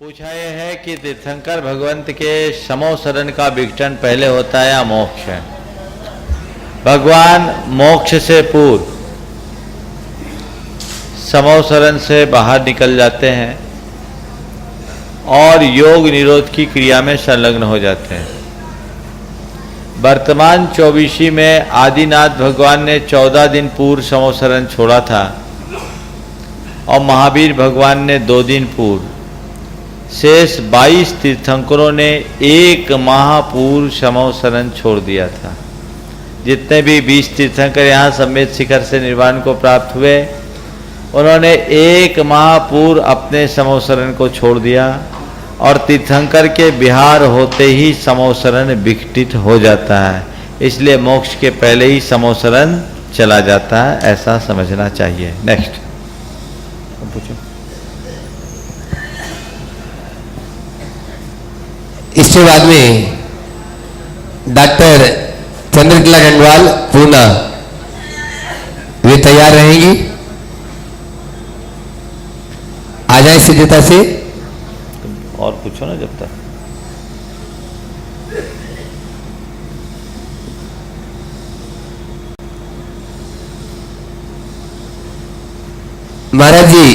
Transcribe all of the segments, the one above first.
पूछा यह है कि तीर्थंकर भगवंत के समो शरण का विघटन पहले होता है या मोक्ष है। भगवान मोक्ष से पूर्व समो शरण से बाहर निकल जाते हैं और योग निरोध की क्रिया में संलग्न हो जाते हैं। वर्तमान 24 में आदिनाथ भगवान ने 14 दिन पूर्व समो शरण छोड़ा था और महावीर भगवान ने 2 दिन पूर्व। शेष 22 तीर्थंकरों ने 1 माह पूर्व समो शरण छोड़ दिया था। जितने भी 20 तीर्थंकर यहाँ समेत शिखर से निर्वाण को प्राप्त हुए, उन्होंने 1 माह पूर्व अपने समो शरण को छोड़ दिया और तीर्थंकर के विहार होते ही समो शरण विघटित हो जाता है। इसलिए मोक्ष के पहले ही समो शरण चला जाता है, ऐसा समझना चाहिए। नेक्स्ट पूछो। इसके बाद में डॉक्टर चंद्रकला गंगवाल पूना वे तैयार रहेंगी। आ जाए सिद्धता से। और पूछो ना जब तक। महाराज जी,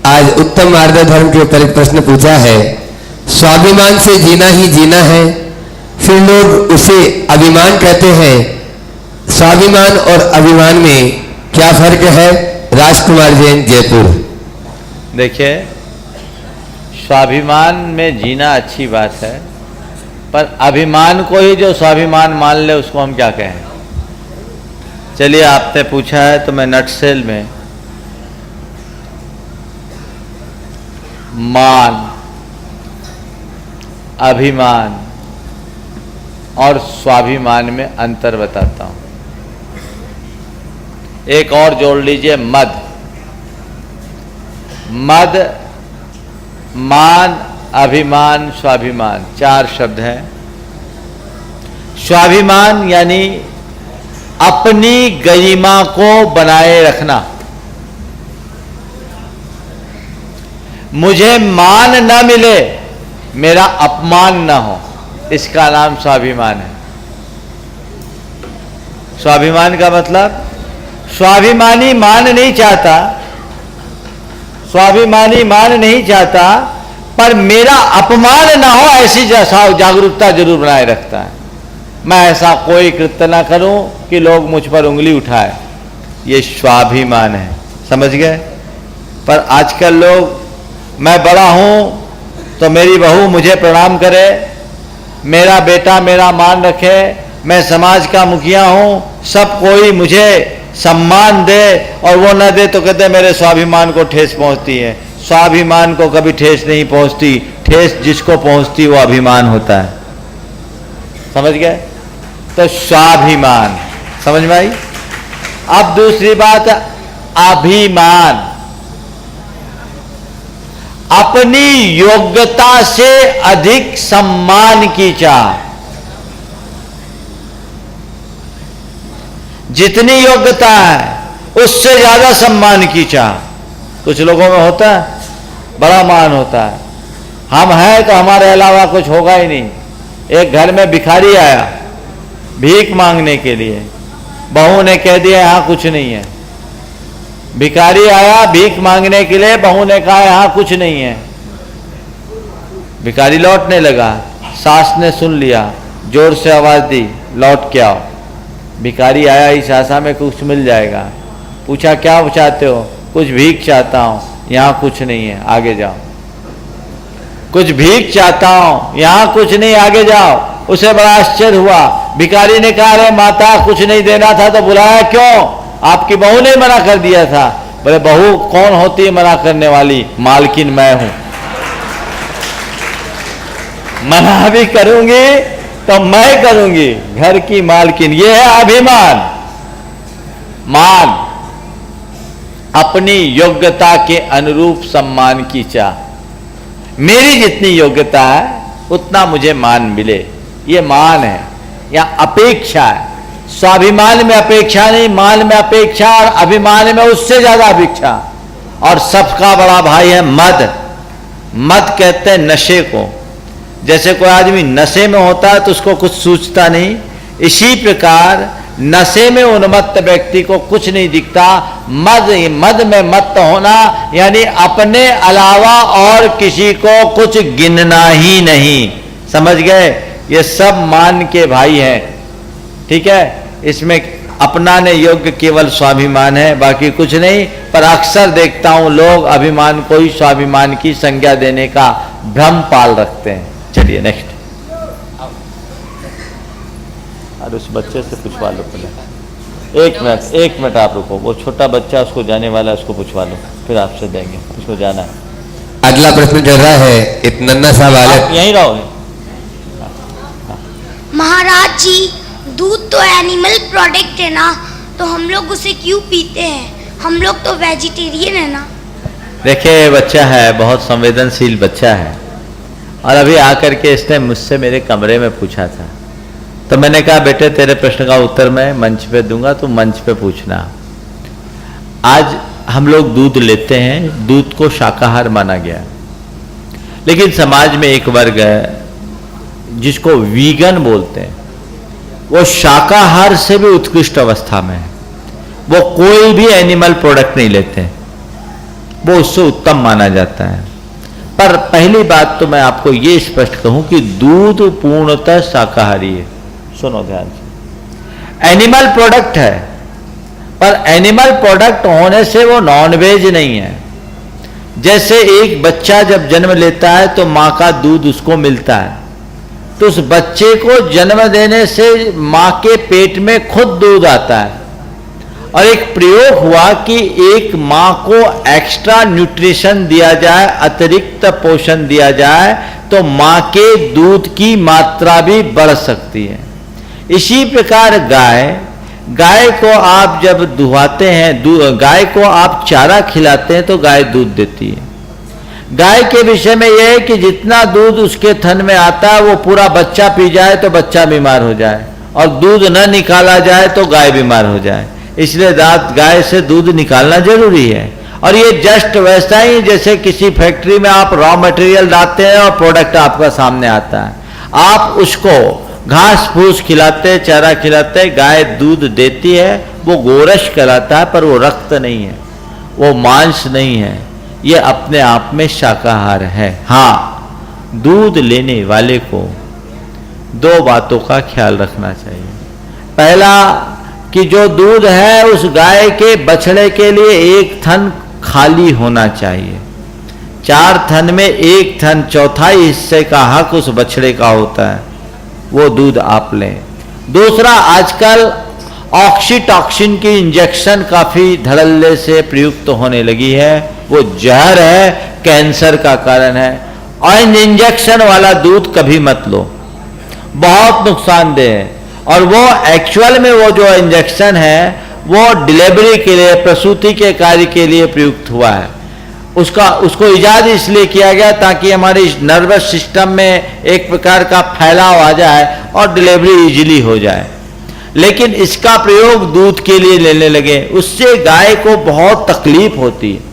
आज उत्तम मार्ग धर्म के ऊपर एक प्रश्न पूछा है। स्वाभिमान से जीना ही जीना है, फिर लोग उसे अभिमान कहते हैं। स्वाभिमान और अभिमान में क्या फर्क है? राजकुमार जैन, जयपुर। देखिए, स्वाभिमान में जीना अच्छी बात है, पर अभिमान को ही जो स्वाभिमान मान ले उसको हम क्या कहें? चलिए, आपने पूछा है तो मैं नटसेल में मान, अभिमान और स्वाभिमान में अंतर बताता हूं। एक और जोड़ लीजिए, मद। मद, मान, अभिमान, स्वाभिमान, 4 शब्द हैं। स्वाभिमान यानी अपनी गरिमा को बनाए रखना। मुझे मान न मिले, मेरा अपमान न हो, इसका नाम स्वाभिमान है। स्वाभिमान का मतलब, स्वाभिमानी मान नहीं चाहता, स्वाभिमानी मान नहीं चाहता, पर मेरा अपमान ना हो ऐसी जागरूकता जरूर बनाए रखता है। मैं ऐसा कोई कृत्य ना करूं कि लोग मुझ पर उंगली उठाए, ये स्वाभिमान है। समझ गए? पर आजकल लोग, मैं बड़ा हूं तो मेरी बहू मुझे प्रणाम करे, मेरा बेटा मेरा मान रखे, मैं समाज का मुखिया हूं, सब कोई मुझे सम्मान दे, और वो न दे तो कहते मेरे स्वाभिमान को ठेस पहुंचती है। स्वाभिमान को कभी ठेस नहीं पहुंचती, ठेस जिसको पहुंचती वो अभिमान होता है। समझ गए? तो स्वाभिमान समझ में आई। अब दूसरी बात, अभिमान। अपनी योग्यता से अधिक सम्मान की चाह। जितनी योग्यता है उससे ज्यादा सम्मान की चाह। कुछ लोगों में होता है, बड़ा मान होता है, हम हैं तो हमारे अलावा कुछ होगा ही नहीं। एक घर में भिखारी आया भीख मांगने के लिए, बहू ने कह दिया यहाँ कुछ नहीं है। भिखारी आया भीख मांगने के लिए, बहू ने कहा यहाँ कुछ नहीं है। भिखारी लौटने लगा, सास ने सुन लिया, जोर से आवाज दी, लौट के आओ। भिखारी आया, इस आशा में कुछ मिल जाएगा। पूछा क्या चाहते हो? कुछ भीख चाहता हूँ, यहाँ कुछ नहीं है, आगे जाओ। कुछ भीख चाहता हूँ, यहाँ कुछ नहीं, आगे जाओ। उसे बड़ा आश्चर्य हुआ। भिखारी ने कहा, अरे माता, कुछ नहीं देना था तो बुलाया क्यों? आपकी बहू ने मना कर दिया था। बोले, बहू कौन होती है मना करने वाली? मालकिन मैं हूं। मना भी करूंगी तो मैं करूंगी, घर की मालकिन। ये है अभिमान। मान, अपनी योग्यता के अनुरूप सम्मान की चाह। मेरी जितनी योग्यता है उतना मुझे मान मिले, ये मान है या अपेक्षा है। स्वाभिमान में अपेक्षा नहीं, मान में अपेक्षा, और अभिमान में उससे ज्यादा अपेक्षा। और सबका बड़ा भाई है मद। मद कहते हैं नशे को। जैसे कोई आदमी नशे में होता है तो उसको कुछ सूझता नहीं, इसी प्रकार नशे में उन्मत्त व्यक्ति को कुछ नहीं दिखता। मद में मत्त होना यानी अपने अलावा और किसी को कुछ गिनना ही नहीं। समझ गए? ये सब मान के भाई हैं, ठीक है। इसमें अपनाने योग्य केवल स्वाभिमान है, बाकी कुछ नहीं। पर अक्सर देखता हूं लोग अभिमान को ही स्वाभिमान की संज्ञा देने का भ्रम पाल रखते हैं। चलिए नेक्स्ट। और उस बच्चे से पूछवा लो पहले। एक मिनट आप रुको। वो छोटा बच्चा उसको जाने वाला है, उसको पूछवा लो, फिर आपसे देंगे, उसको जाना है। अगला प्रश्न चल रहा है, एक नन्हा सा बालक। यहीं रहोगे। महाराज जी, दूध तो एनिमल प्रोडक्ट है ना, तो हम लोग उसे क्यों पीते हैं? हम लोग तो वेजिटेरियन है ना। देखिए, बच्चा है, बहुत संवेदनशील बच्चा है, और अभी आकर के इसने मुझसे मेरे कमरे में पूछा था। तो मैंने कहा बेटे तेरे प्रश्न का उत्तर मैं मंच पे दूंगा, तो मंच पे पूछना। आज हम लोग दूध लेते हैं, दूध को शाकाहार माना गया, लेकिन समाज में एक वर्ग है जिसको वीगन बोलते हैं। वो शाकाहार से भी उत्कृष्ट अवस्था में है, वो कोई भी एनिमल प्रोडक्ट नहीं लेते, वो उससे उत्तम माना जाता है। पर पहली बात तो मैं आपको ये स्पष्ट कहूं कि दूध पूर्णतः शाकाहारी है। सुनो ध्यान से, एनिमल प्रोडक्ट है, पर एनिमल प्रोडक्ट होने से वो नॉनवेज नहीं है। जैसे एक बच्चा जब जन्म लेता है तो मां का दूध उसको मिलता है, तो उस बच्चे को जन्म देने से मां के पेट में खुद दूध आता है। और एक प्रयोग हुआ कि एक मां को एक्स्ट्रा न्यूट्रिशन दिया जाए, अतिरिक्त पोषण दिया जाए, तो मां के दूध की मात्रा भी बढ़ सकती है। इसी प्रकार गाय को आप जब दुहाते हैं, गाय को आप चारा खिलाते हैं तो गाय दूध देती है। गाय के विषय में यह है कि जितना दूध उसके थन में आता है वो पूरा बच्चा पी जाए तो बच्चा बीमार हो जाए, और दूध न निकाला जाए तो गाय बीमार हो जाए। इसलिए गाय से दूध निकालना जरूरी है। और ये जस्ट वैसा ही जैसे किसी फैक्ट्री में आप रॉ मटेरियल डालते हैं और प्रोडक्ट आपका सामने आता है, आप उसको घास फूस खिलाते, चारा खिलाते, गाय दूध देती है, वो गोरस कहलाता है, पर वो रक्त नहीं है, वो मांस नहीं है, ये अपने आप में शाकाहार है। हाँ, दूध लेने वाले को दो बातों का ख्याल रखना चाहिए। पहला कि जो दूध है उस गाय के बछड़े के लिए एक थन खाली होना चाहिए। 4 थन में एक थन, चौथाई हिस्से का हक उस बछड़े का होता है, वो दूध आप लें। दूसरा, आजकल ऑक्सीटॉक्सिन की इंजेक्शन काफी धड़ल्ले से प्रयुक्त होने लगी है, वो जहर है, कैंसर का कारण है, और इन इंजेक्शन वाला दूध कभी मत लो, बहुत नुकसानदेह है। और वो एक्चुअल में वो जो इंजेक्शन है वो डिलीवरी के लिए, प्रसूति के कार्य के लिए प्रयुक्त हुआ है। उसको इजाद इसलिए किया गया ताकि हमारे नर्वस सिस्टम में एक प्रकार का फैलाव आ जाए और डिलीवरी इजीली हो जाए। लेकिन इसका प्रयोग दूध के लिए लेने लगे, उससे गाय को बहुत तकलीफ होती है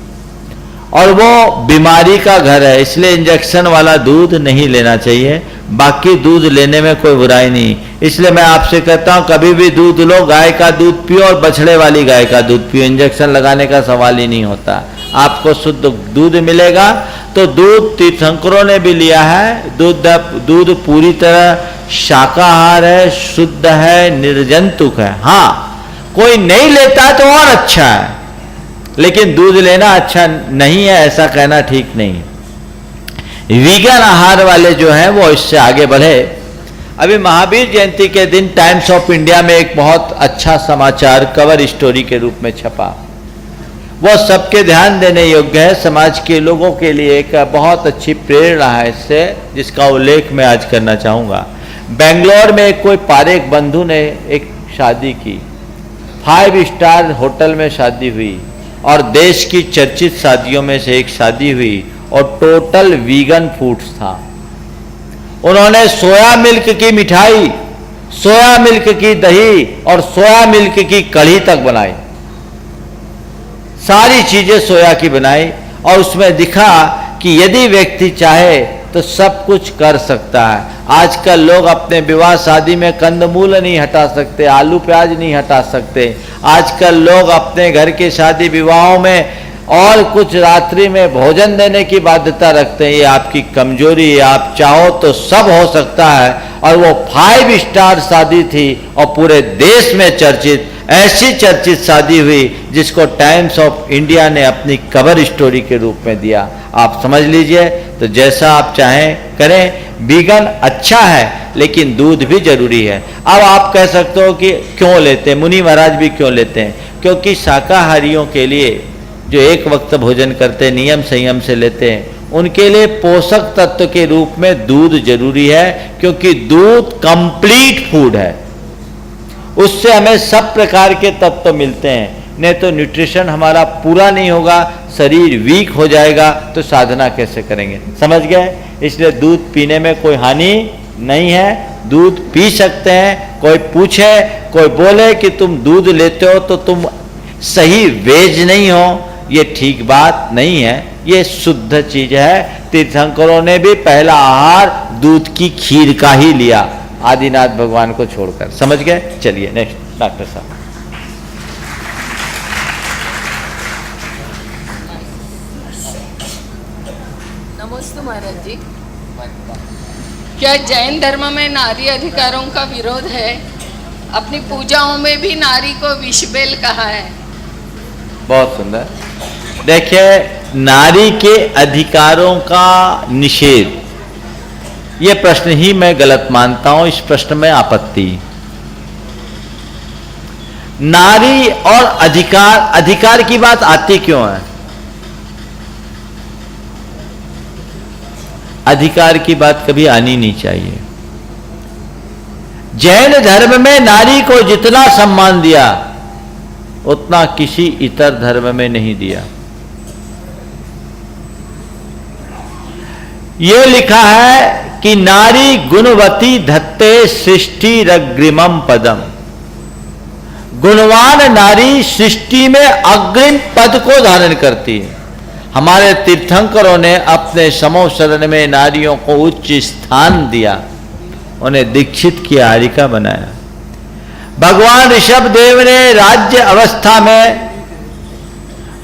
और वो बीमारी का घर है, इसलिए इंजेक्शन वाला दूध नहीं लेना चाहिए। बाकी दूध लेने में कोई बुराई नहीं, इसलिए मैं आपसे कहता हूं कभी भी दूध लो, गाय का दूध पियो और बछड़े वाली गाय का दूध पियो, इंजेक्शन लगाने का सवाल ही नहीं होता। आपको शुद्ध दूध मिलेगा। तो दूध तीर्थंकरों ने भी लिया है, दूध पूरी तरह शाकाहार है, शुद्ध है, निर्जंतुक है। हाँ, कोई नहीं लेता तो और अच्छा है, लेकिन दूध लेना अच्छा नहीं है ऐसा कहना ठीक नहीं। वीगन आहार वाले जो हैं वो इससे आगे बढ़े। अभी महावीर जयंती के दिन टाइम्स ऑफ इंडिया में एक बहुत अच्छा समाचार कवर स्टोरी के रूप में छपा, वो सबके ध्यान देने योग्य है, समाज के लोगों के लिए एक बहुत अच्छी प्रेरणा है इससे, जिसका उल्लेख मैं आज करना चाहूँगा। बेंगलोर में कोई पारेख बंधु ने एक शादी की, 5 स्टार होटल में शादी हुई और देश की चर्चित शादियों में से एक शादी हुई और टोटल वीगन फूड्स था। उन्होंने सोया मिल्क की मिठाई, सोया मिल्क की दही और सोया मिल्क की कढ़ी तक बनाई, सारी चीजें सोया की बनाई। और उसमें दिखा कि यदि व्यक्ति चाहे तो सब कुछ कर सकता है। आजकल लोग अपने विवाह शादी में कंदमूल नहीं हटा सकते, आलू प्याज नहीं हटा सकते। आजकल लोग अपने घर के शादी विवाहों में और कुछ रात्रि में भोजन देने की बाध्यता रखते हैं। ये आपकी कमजोरी है। आप चाहो तो सब हो सकता है। और वो 5 स्टार शादी थी और पूरे देश में चर्चित, ऐसी चर्चित शादी हुई जिसको टाइम्स ऑफ इंडिया ने अपनी कवर स्टोरी के रूप में दिया। आप समझ लीजिए। तो जैसा आप चाहें करें। वीगन अच्छा है लेकिन दूध भी जरूरी है। अब आप कह सकते हो कि क्यों लेते हैं, मुनि महाराज भी क्यों लेते हैं? क्योंकि शाकाहारियों के लिए जो एक वक्त भोजन करते नियम संयम से लेते हैं, उनके लिए पोषक तत्व के रूप में दूध जरूरी है। क्योंकि दूध कंप्लीट फूड है, उससे हमें सब प्रकार के तत्व मिलते हैं। नहीं तो न्यूट्रिशन हमारा पूरा नहीं होगा, शरीर वीक हो जाएगा, तो साधना कैसे करेंगे? समझ गए? इसलिए दूध पीने में कोई हानि नहीं है, दूध पी सकते हैं। कोई पूछे, कोई बोले कि तुम दूध लेते हो तो तुम सही वेज नहीं हो, ये ठीक बात नहीं है। ये शुद्ध चीज है। तीर्थंकरों ने भी पहला आहार दूध की खीर का ही लिया, आदिनाथ भगवान को छोड़कर। समझ गए? चलिए नेक्स्ट डॉक्टर साहब। नमस्ते महाराज जी। क्या जैन धर्म में नारी अधिकारों का विरोध है? अपनी पूजाओं में भी नारी को विषबेल कहा है। बहुत सुंदर। देखिए, नारी के अधिकारों का निषेध, ये प्रश्न ही मैं गलत मानता हूं। इस प्रश्न में आपत्ति। नारी और अधिकार, अधिकार की बात आती क्यों है? अधिकार की बात कभी आनी नहीं चाहिए। जैन धर्म में नारी को जितना सम्मान दिया उतना किसी इतर धर्म में नहीं दिया। ये लिखा है कि नारी गुणवती धत्ते सृष्टि रग्रिमम पदम। गुणवान नारी सृष्टि में अग्रिम पद को धारण करती है। हमारे तीर्थंकरों ने अपने समो शरण में नारियों को उच्च स्थान दिया, उन्हें दीक्षित की हारिका बनाया। भगवान ऋषभदेव ने राज्य अवस्था में,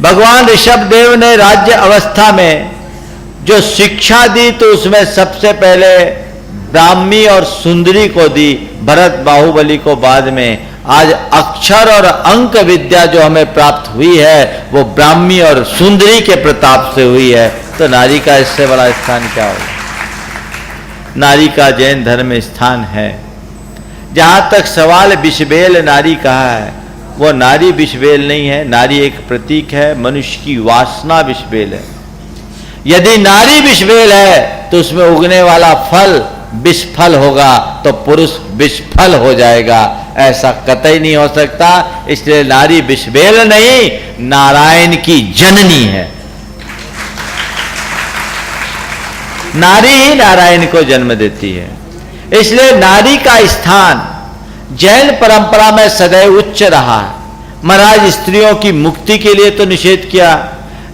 भगवान ऋषभदेव ने राज्य अवस्था में जो शिक्षा दी तो उसमें सबसे पहले ब्राह्मी और सुंदरी को दी, भरत बाहुबली को बाद में। आज अक्षर और अंक विद्या जो हमें प्राप्त हुई है वो ब्राह्मी और सुंदरी के प्रताप से हुई है। तो नारी का इससे बड़ा स्थान क्या होगा? नारी का जैन धर्म में स्थान है। जहां तक सवाल विषबेल नारी कहा है, वो नारी विषबेल नहीं है। नारी एक प्रतीक है, मनुष्य की वासना विषबेल है। यदि नारी विषबेल है तो उसमें उगने वाला फल विषफल होगा, तो पुरुष विषफल हो जाएगा। ऐसा कतई नहीं हो सकता। इसलिए नारी विषबेल नहीं, नारायण की जननी है। नारी ही नारायण को जन्म देती है। इसलिए नारी का स्थान जैन परंपरा में सदैव उच्च रहा है। महाराज स्त्रियों की मुक्ति के लिए तो निषेध किया।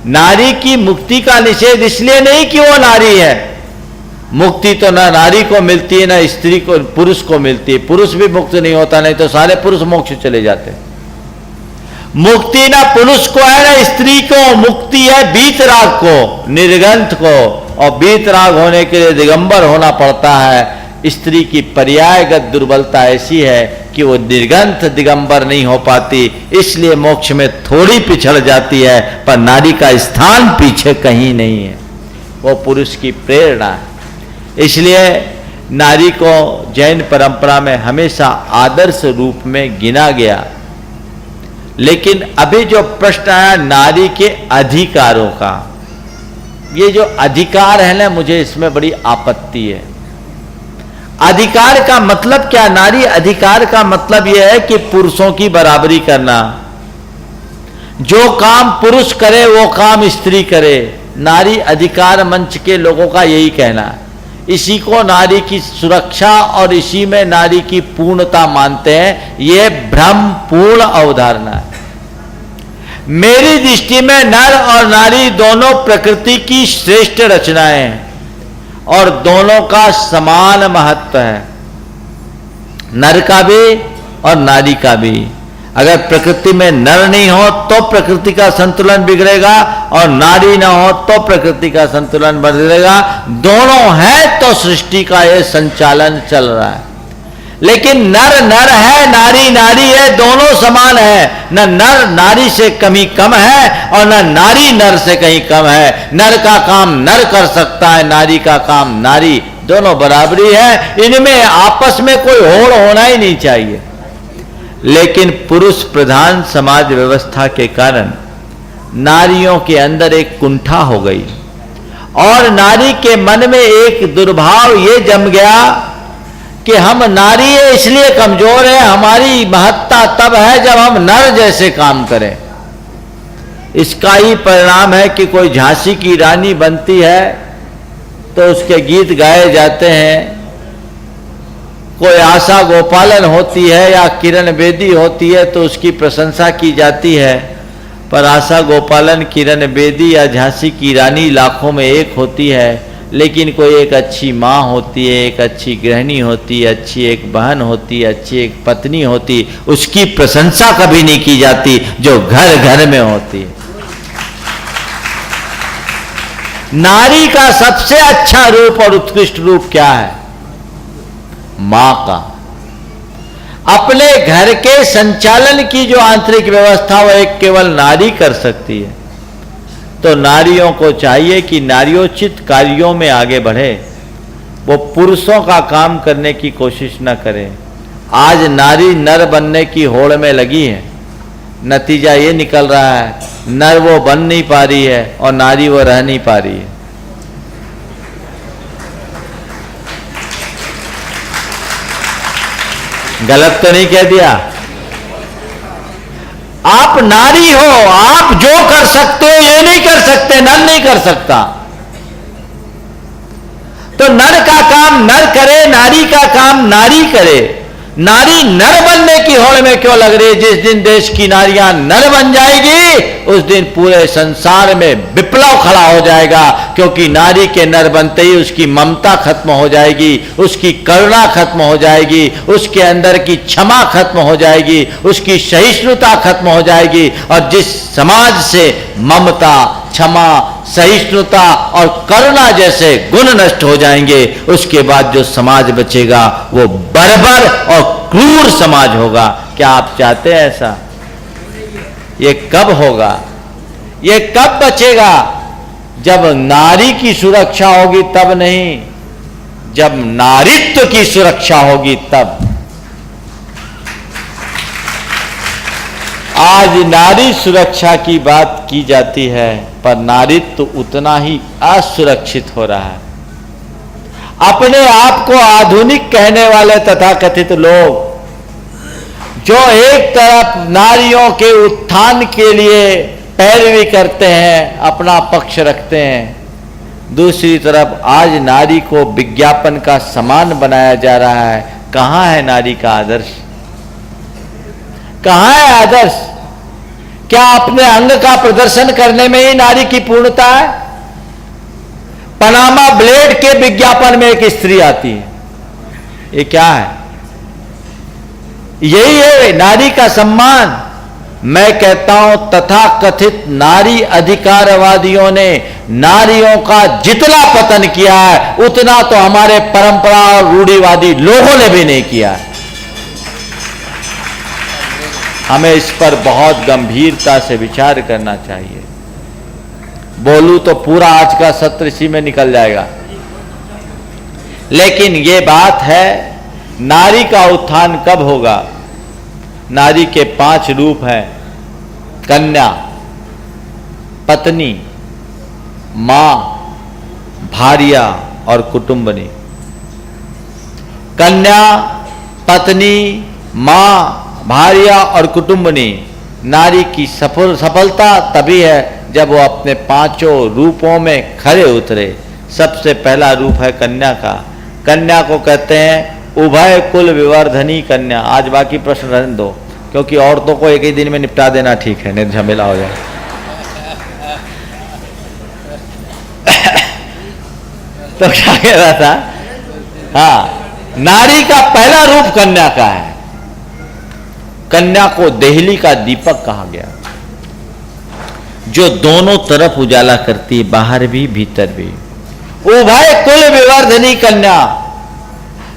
नारी की मुक्ति का निषेध इसलिए नहीं कि वो नारी है। मुक्ति तो ना नारी को मिलती है ना स्त्री को, पुरुष को मिलती है। पुरुष भी मुक्त नहीं होता, नहीं तो सारे पुरुष मोक्ष चले जाते। मुक्ति ना पुरुष को है ना स्त्री को, मुक्ति है बीतराग को, निर्गंथ को। और बीतराग होने के लिए दिगंबर होना पड़ता है। स्त्री की पर्यायगत दुर्बलता ऐसी है कि वो निर्गंथ दिगंबर नहीं हो पाती, इसलिए मोक्ष में थोड़ी पिछड़ जाती है। पर नारी का स्थान पीछे कहीं नहीं है, वो पुरुष की प्रेरणा है। इसलिए नारी को जैन परंपरा में हमेशा आदर्श रूप में गिना गया। लेकिन अभी जो प्रश्न आया नारी के अधिकारों का, ये जो अधिकार है ना, मुझे इसमें बड़ी आपत्ति है। अधिकार का मतलब क्या? नारी अधिकार का मतलब यह है कि पुरुषों की बराबरी करना। जो काम पुरुष करे वो काम स्त्री करे। नारी अधिकार मंच के लोगों का यही कहना है। इसी को नारी की सुरक्षा और इसी में नारी की पूर्णता मानते हैं। यह भ्रम पूर्ण अवधारणा है। मेरी दृष्टि में नर और नारी दोनों प्रकृति की श्रेष्ठ रचनाएं हैं और दोनों का समान महत्व है, नर का भी और नारी का भी। अगर प्रकृति में नर नहीं हो तो प्रकृति का संतुलन बिगड़ेगा और नारी ना हो तो प्रकृति का संतुलन बिगड़ेगा। दोनों है तो सृष्टि का यह संचालन चल रहा है। लेकिन नर नर है, नारी नारी है, दोनों समान है। न नर नारी से कहीं कम है और न नारी नर से कहीं कम है। नर का काम नर कर सकता है, नारी का काम नारी, दोनों बराबरी है। इनमें आपस में कोई होड़ होना ही नहीं चाहिए। लेकिन पुरुष प्रधान समाज व्यवस्था के कारण नारियों के अंदर एक कुंठा हो गई और नारी के मन में एक दुर्भाव ये जम गया कि हम नारी है इसलिए कमजोर है, हमारी महत्ता तब है जब हम नर जैसे काम करें। इसका ही परिणाम है कि कोई झांसी की रानी बनती है तो उसके गीत गाए जाते हैं, कोई आशा गोपालन होती है या किरण बेदी होती है तो उसकी प्रशंसा की जाती है। पर आशा गोपालन, किरण बेदी या झांसी की रानी लाखों में एक होती है, लेकिन कोई एक अच्छी माँ होती है, एक अच्छी गृहिणी होती है, अच्छी एक बहन होती है, अच्छी एक पत्नी होती, उसकी प्रशंसा कभी नहीं की जाती जो घर घर में होती है। नारी का सबसे अच्छा रूप और उत्कृष्ट रूप क्या है? मां का। अपने घर के संचालन की जो आंतरिक व्यवस्था वो एक केवल नारी कर सकती है। तो नारियों को चाहिए कि नारियोचित कार्यों में आगे बढ़े, वो पुरुषों का काम करने की कोशिश न करें। आज नारी नर बनने की होड़ में लगी है, नतीजा ये निकल रहा है नर वो बन नहीं पा रही है और नारी वो रह नहीं पा रही है। गलत तो नहीं कह दिया? आप नारी हो, आप जो कर सकते हो ये नहीं कर सकते, नर नहीं कर सकता। तो नर का काम नर करे, नारी का काम नारी करे। नारी नर बनने की होड़ में क्यों लग रही? जिस दिन देश की नारियां नर बन जाएगी उस दिन पूरे संसार में विप्लव खड़ा हो जाएगा, क्योंकि नारी के नर बनते ही उसकी ममता खत्म हो जाएगी, उसकी करुणा खत्म हो जाएगी, उसके अंदर की क्षमा खत्म हो जाएगी, उसकी सहिष्णुता खत्म हो जाएगी। और जिस समाज से ममता, क्षमा, सहिष्णुता और करुणा जैसे गुण नष्ट हो जाएंगे, उसके बाद जो समाज बचेगा वो बर्बर और क्रूर समाज होगा। क्या आप चाहते हैं ऐसा? ये कब होगा? ये कब बचेगा? जब नारी की सुरक्षा होगी तब नहीं, जब नारीत्व की सुरक्षा होगी तब। आज नारी सुरक्षा की बात की जाती है पर नारीत्व उतना ही असुरक्षित हो रहा है। अपने आप को आधुनिक कहने वाले तथाकथित लोग जो एक तरफ नारियों के उत्थान के लिए पैरवी करते हैं, अपना पक्ष रखते हैं, दूसरी तरफ आज नारी को विज्ञापन का सामान बनाया जा रहा है। कहां है नारी का आदर्श? कहां है आदर्श? क्या अपने अंग का प्रदर्शन करने में ही नारी की पूर्णता है? पनामा ब्लेड के विज्ञापन में एक स्त्री आती है, ये क्या है? यही है नारी का सम्मान। मैं कहता हूं तथाकथित नारी अधिकारवादियों ने नारियों का जितना पतन किया है उतना तो हमारे परंपरा और रूढ़िवादी लोगों ने भी नहीं किया है। हमें इस पर बहुत गंभीरता से विचार करना चाहिए। बोलूं तो पूरा आज का सत्र इसी में निकल जाएगा, लेकिन ये बात है नारी का उत्थान कब होगा? नारी के 5 रूप हैं: कन्या, पत्नी, मां, भार्या और कुटुंबनी। कन्या, पत्नी, मां, भार्या और कुटुंबनी नारी की सफलता तभी है जब वो अपने 5 रूपों में खरे उतरे। सबसे पहला रूप है कन्या का। कन्या को कहते हैं उभय कुल विवर्धनी कन्या। आज बाकी प्रश्न रहने दो। क्योंकि औरतों को एक ही दिन में निपटा देना ठीक है, नहीं झमेला हो जाए। तो क्या कह रहा था? हाँ, नारी का पहला रूप कन्या का है। कन्या को देहली का दीपक कहा गया, जो दोनों तरफ उजाला करती है, बाहर भी भीतर भी। उभय कुल विवर्धनी कन्या,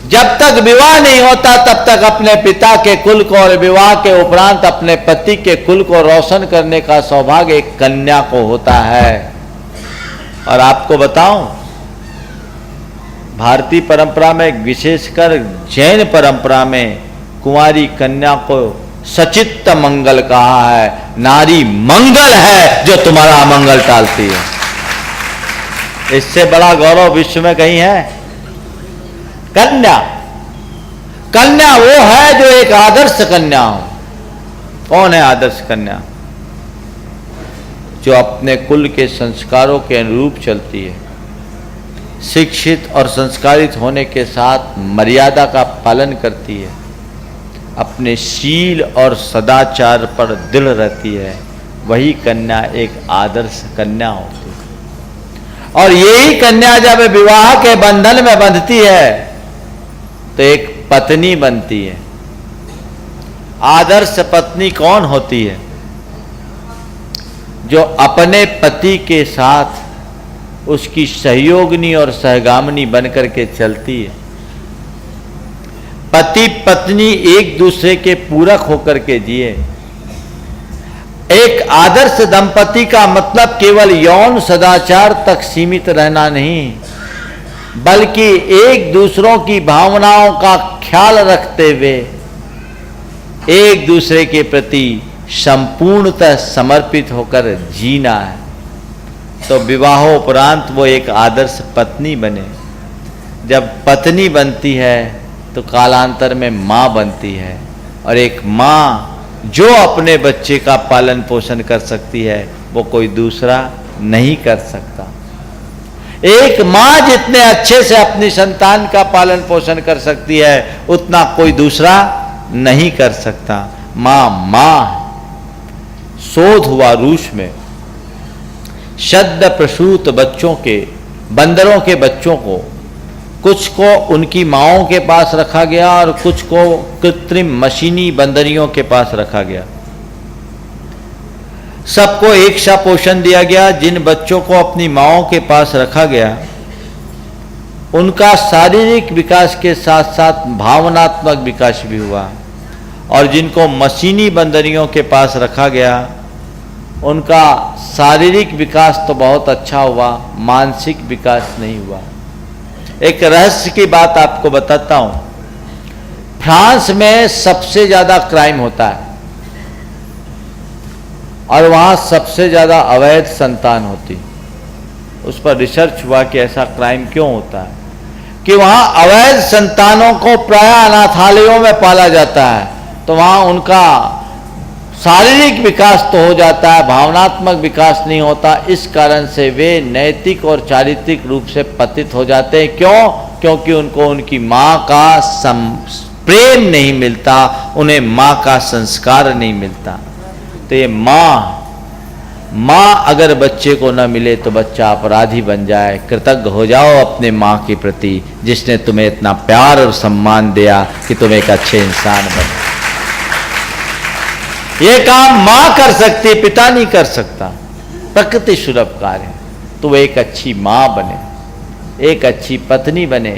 जब तक विवाह नहीं होता तब तक अपने पिता के कुल को और विवाह के उपरांत अपने पति के कुल को रोशन करने का सौभाग्य एक कन्या को होता है। और आपको बताऊं, भारतीय परंपरा में, विशेषकर जैन परंपरा में, कुंवारी कन्या को सचित्त मंगल कहा है। नारी मंगल है जो तुम्हारा अमंगल टालती है। इससे बड़ा गौरव विश्व में कहीं है? कन्या, कन्या वो है जो एक आदर्श कन्या हो। कौन है आदर्श कन्या? जो अपने कुल के संस्कारों के अनुरूप चलती है, शिक्षित और संस्कारित होने के साथ मर्यादा का पालन करती है, अपने शील और सदाचार पर दृढ़ रहती है, वही कन्या एक आदर्श कन्या होती है। और यही कन्या जब विवाह के बंधन में बंधती है तो एक पत्नी बनती है। आदर्श पत्नी कौन होती है? जो अपने पति के साथ उसकी सहयोगिनी और सहगामिनी बनकर के चलती है। पति पत्नी एक दूसरे के पूरक होकर के जिए। एक आदर्श दंपति का मतलब केवल यौन सदाचार तक सीमित रहना नहीं, बल्कि एक दूसरों की भावनाओं का ख्याल रखते हुए एक दूसरे के प्रति संपूर्णतः समर्पित होकर जीना है। तो विवाहोपरांत वो एक आदर्श पत्नी बने। जब पत्नी बनती है तो कालांतर में माँ बनती है, और एक माँ जो अपने बच्चे का पालन पोषण कर सकती है वो कोई दूसरा नहीं कर सकता। एक माँ जितने अच्छे से अपनी संतान का पालन पोषण कर सकती है उतना कोई दूसरा नहीं कर सकता। माँ शोध हुआ रूस में, सद्य प्रसूत बच्चों के, बंदरों के बच्चों को, कुछ को उनकी माँओं के पास रखा गया और कुछ को कृत्रिम मशीनी बंदरियों के पास रखा गया। सबको एक सा पोषण दिया गया। जिन बच्चों को अपनी माँओं के पास रखा गया उनका शारीरिक विकास के साथ साथ भावनात्मक विकास भी हुआ, और जिनको मशीनी बंदरियों के पास रखा गया उनका शारीरिक विकास तो बहुत अच्छा हुआ, मानसिक विकास नहीं हुआ। एक रहस्य की बात आपको बताता हूं। फ्रांस में सबसे ज्यादा क्राइम होता है और वहां सबसे ज्यादा अवैध संतान होती। उस पर रिसर्च हुआ कि ऐसा क्राइम क्यों होता है, कि वहां अवैध संतानों को प्राय अनाथालयों में पाला जाता है, तो वहां उनका शारीरिक विकास तो हो जाता है, भावनात्मक विकास नहीं होता। इस कारण से वे नैतिक और चारित्रिक रूप से पतित हो जाते हैं। क्यों? क्योंकि उनको उनकी माँ का प्रेम नहीं मिलता, उन्हें माँ का संस्कार नहीं मिलता। तो ये माँ अगर बच्चे को न मिले तो बच्चा अपराधी बन जाए। कृतज्ञ हो जाओ अपने माँ के प्रति जिसने तुम्हें इतना प्यार और सम्मान दिया कि तुम एक अच्छे इंसान बनो। ये काम माँ कर सकती, पिता नहीं कर सकता। प्रकृति सुलभ कार्य है। तो वो एक अच्छी माँ बने, एक अच्छी पत्नी बने,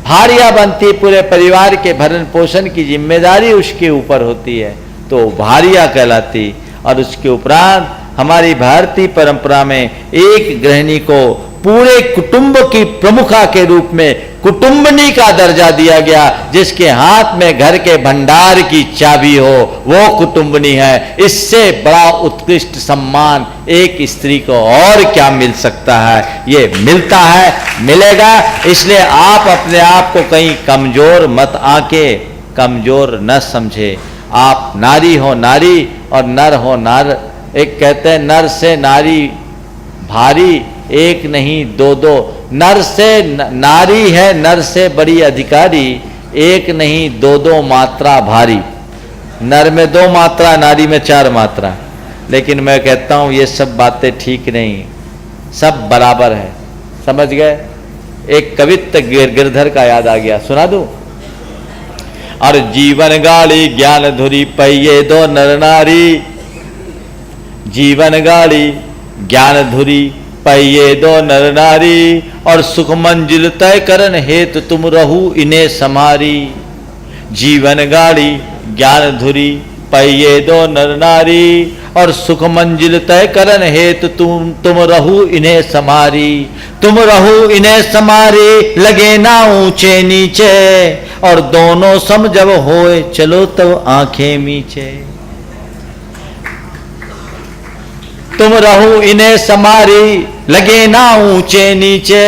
भार्या बनती, पूरे परिवार के भरण पोषण की जिम्मेदारी उसके ऊपर होती है तो भार्या कहलाती। और उसके उपरांत हमारी भारतीय परंपरा में एक गृहिणी को पूरे कुटुंब की प्रमुखा के रूप में कुटुंबनी का दर्जा दिया गया। जिसके हाथ में घर के भंडार की चाबी हो वो कुटुंबनी है। इससे बड़ा उत्कृष्ट सम्मान एक स्त्री को और क्या मिल सकता है। ये मिलता है, मिलेगा। इसलिए आप अपने आप को कहीं कमजोर मत आके कमजोर न समझे। आप नारी हो नारी और नर हो नर। एक कहते हैं नर से नारी भारी, एक नहीं दो दो। नर से नारी है नर से बड़ी अधिकारी, एक नहीं दो दो मात्रा भारी। नर में 2 मात्रा, नारी में 4 मात्रा। लेकिन मैं कहता हूं ये सब बातें ठीक नहीं, सब बराबर है। समझ गए? एक कवित्व गिरधर का याद आ गया, सुना दूं? और जीवन गाड़ी ज्ञान धुरी पहिए 2 नर नारी, जीवन गाड़ी ज्ञान धुरी पहिए 2 नर नारी, और सुख मंजिल तय करन हेतु तुम रहू इन्हें समारी। जीवन गाड़ी ज्ञान धुरी पहिए 2 नर नारी, और सुख मंजिल तय करन हेतु तुम रहू इन्हें समारी। तुम रहू इन्हें समारी, लगे ना ऊंचे नीचे, और दोनों सम जब होए चलो तब आंखें मीचे। तुम रहू इन्हें समारी, लगे ना ऊंचे नीचे,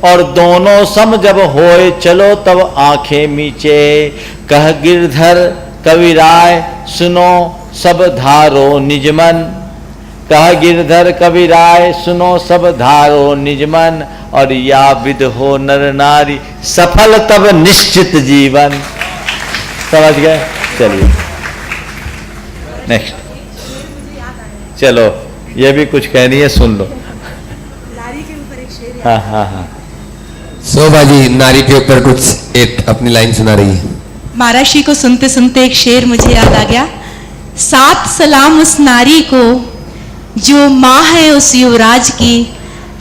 और दोनों सम जब होए चलो तब आंखें मीचे। कह गिरधर कविराय सुनो सब धारो निजमन, कह गिरधर कविराय सुनो सब धारो निजमन, और या विद हो नर नारी सफल तब निश्चित जीवन। समझ गए? चलिए नेक्स्ट। चलो ये भी कुछ कहनी है, सुन लो। नारी के ऊपर एक शेर। हाँ हाँ हाँ। शोभा जी नारी के ऊपर कुछ एक अपनी लाइन सुना रही है। महाराज को सुनते सुनते एक शेर मुझे याद आ गया। 7 सलाम उस नारी को जो माँ है उस युवराज की,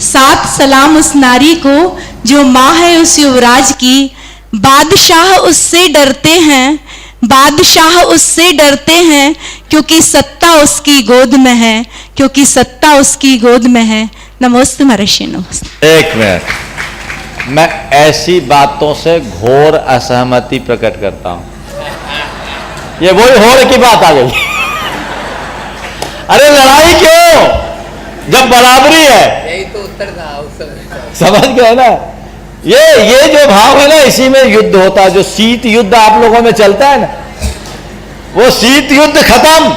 7 सलाम उस नारी को जो माँ है उस युवराज की। बादशाह उससे डरते हैं, बादशाह उससे डरते हैं, क्योंकि सत्ता उसकी गोद में है, क्योंकि सत्ता उसकी गोद में है। नमोस्तु महर्षि नमस्ते। एक मिनट, मैं ऐसी बातों से घोर असहमति प्रकट करता हूं। ये वही होड़ की बात आ गई। अरे लड़ाई क्यों जब बराबरी है? यही तो उत्तर था उस समय। समझ गए ना? ये जो भाव है ना, इसी में युद्ध होता है। जो शीत युद्ध आप लोगों में चलता है ना, वो शीत युद्ध खत्म।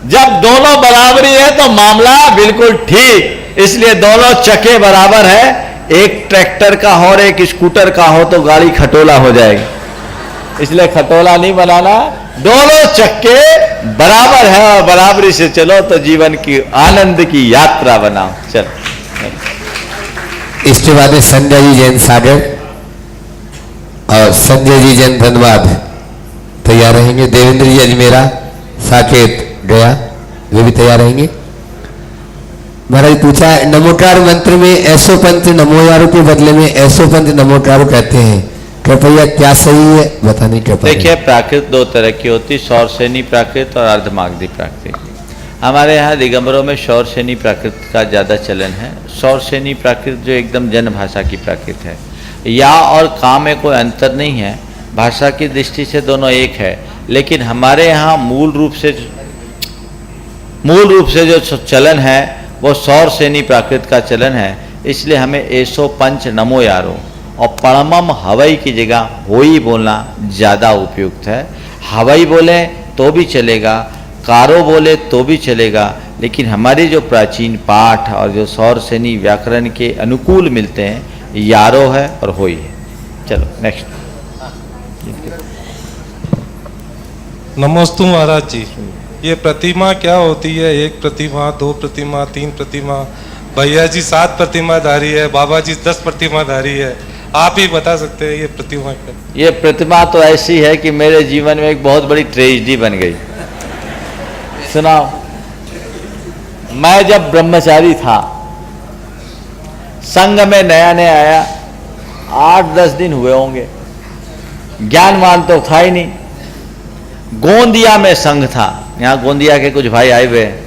जब दोनों बराबरी है तो मामला बिल्कुल ठीक। इसलिए दोनों चक्के बराबर है। एक ट्रैक्टर का हो और एक स्कूटर का हो तो गाड़ी खटोला हो जाएगी। इसलिए खटोला नहीं बनाना, दोनों चक्के बराबर है और बराबरी से चलो तो जीवन की आनंद की यात्रा बनाओ। चलो इसके बाद संजय जी जैन सागर और संजय जी जैन धन्यवाद तैयार रहेंगे। देवेंद्र जी अजमेरा साकेत गया, वे भी तैयार रहेंगे। महाराज पूछा नमोकार मंत्र में ऐसो पंच नमोयारो के बदले में ऐसो पंच नमोकारो कहते हैं, कृपया क्या सही है बताने की कृपया। देखिए, प्राकृत 2 तरह की होती, सौरसेनी प्राकृत और अर्धमागधी प्राकृत। हमारे यहाँ दिगंबरों में सौरसेनी प्राकृत का ज़्यादा चलन है। सौरसेनी प्राकृत जो एकदम जन भाषा की प्राकृत है, या और का में कोई अंतर नहीं है, भाषा की दृष्टि से दोनों एक है। लेकिन हमारे यहाँ मूल रूप से जो चलन है वो सौरसेनी प्राकृत का चलन है। इसलिए हमें ऐसो पंच नमो यारो और पणमम हवई की जगह होई बोलना ज़्यादा उपयुक्त है। हवई बोले तो भी चलेगा, कारो बोले तो भी चलेगा, लेकिन हमारी जो प्राचीन पाठ और जो सौरसेनी व्याकरण के अनुकूल मिलते हैं, यारो है और होई है। चलो नेक्स्ट। नमोस्तु महाराज जी, ये प्रतिमा क्या होती है? 1 प्रतिमा, 2 प्रतिमा, 3 प्रतिमा? भैया जी 7 प्रतिमाधारी है, बाबा जी 10 प्रतिमाधारी है। आप ही बता सकते हैं ये प्रतिमा क्या? ये प्रतिमा तो ऐसी है कि मेरे जीवन में एक बहुत बड़ी ट्रेजेडी बन गई। सुनाओ, मैं जब ब्रह्मचारी था, संघ में नया नया आया, 8-10 दिन हुए होंगे, ज्ञानवान तो था ही नहीं। गोंदिया में संघ था, यहाँ गोंदिया के कुछ भाई आए हुए हैं।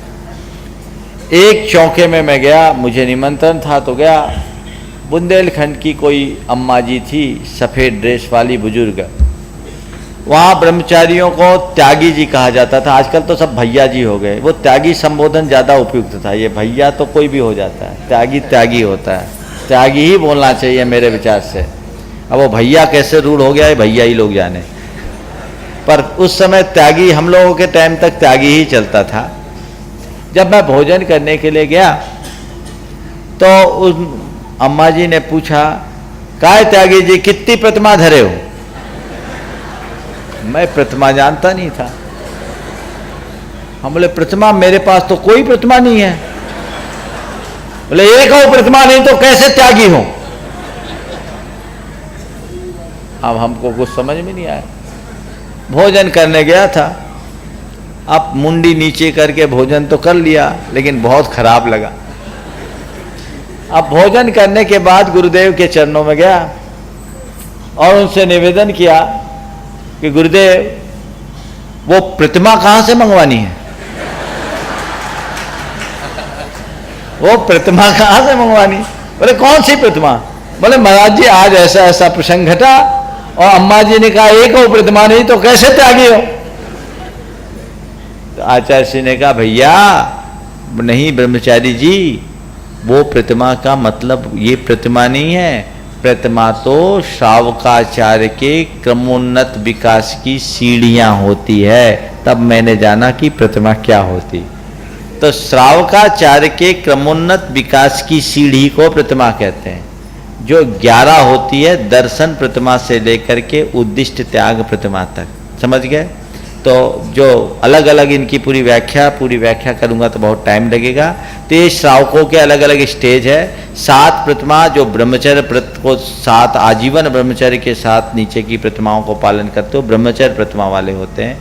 एक चौके में मैं गया, मुझे निमंत्रण था तो गया। बुंदेलखंड की कोई अम्मा जी थी, सफ़ेद ड्रेस वाली बुजुर्ग। वहाँ ब्रह्मचारियों को त्यागी जी कहा जाता था। आजकल तो सब भैया जी हो गए। वो त्यागी संबोधन ज़्यादा उपयुक्त था। ये भैया तो कोई भी हो जाता है, त्यागी त्यागी होता है। त्यागी ही बोलना चाहिए मेरे विचार से। अब वो भैया कैसे रूढ़ हो गया है, भैया ही लोग जाने। पर उस समय त्यागी, हम लोगों के टाइम तक त्यागी ही चलता था। जब मैं भोजन करने के लिए गया तो उस अम्मा जी ने पूछा, काय त्यागी जी कितनी प्रतिमा धरे हो? मैं प्रतिमा जानता नहीं था। हम बोले प्रतिमा, मेरे पास तो कोई प्रतिमा नहीं है। बोले एक हो प्रतिमा नहीं तो कैसे त्यागी हो? अब हमको कुछ समझ में नहीं आया। भोजन करने गया था, अब मुंडी नीचे करके भोजन तो कर लिया, लेकिन बहुत खराब लगा। अब भोजन करने के बाद गुरुदेव के चरणों में गया और उनसे निवेदन किया कि गुरुदेव, वो प्रतिमा कहां से मंगवानी है? वो प्रतिमा कहां से मंगवानी? बोले कौन सी प्रतिमा? बोले महाराज जी, आज ऐसा ऐसा प्रसंग घटा और अम्मा जी ने कहा एक हो प्रतिमा नहीं तो कैसे त्यागी हो? तो आचार्य श्री ने कहा, भैया नहीं ब्रह्मचारी जी, वो प्रतिमा का मतलब ये प्रतिमा नहीं है। प्रतिमा तो श्रावकाचार्य के क्रमोन्नत विकास की सीढ़ियां होती है। तब मैंने जाना कि प्रतिमा क्या होती। तो श्रावकाचार्य के क्रमोन्नत विकास की सीढ़ी को प्रतिमा कहते हैं, जो 11 होती है दर्शन प्रतिमा से लेकर के उद्दिष्ट त्याग प्रतिमा तक। समझ गए? तो जो अलग अलग इनकी पूरी व्याख्या करूंगा तो बहुत टाइम लगेगा। तो ये श्रावकों के अलग अलग स्टेज है। 7 प्रतिमा जो ब्रह्मचर्य व्रत को 7 आजीवन ब्रह्मचर्य के साथ नीचे की प्रतिमाओं को पालन करते हो ब्रह्मचर्य प्रतिमा वाले होते हैं।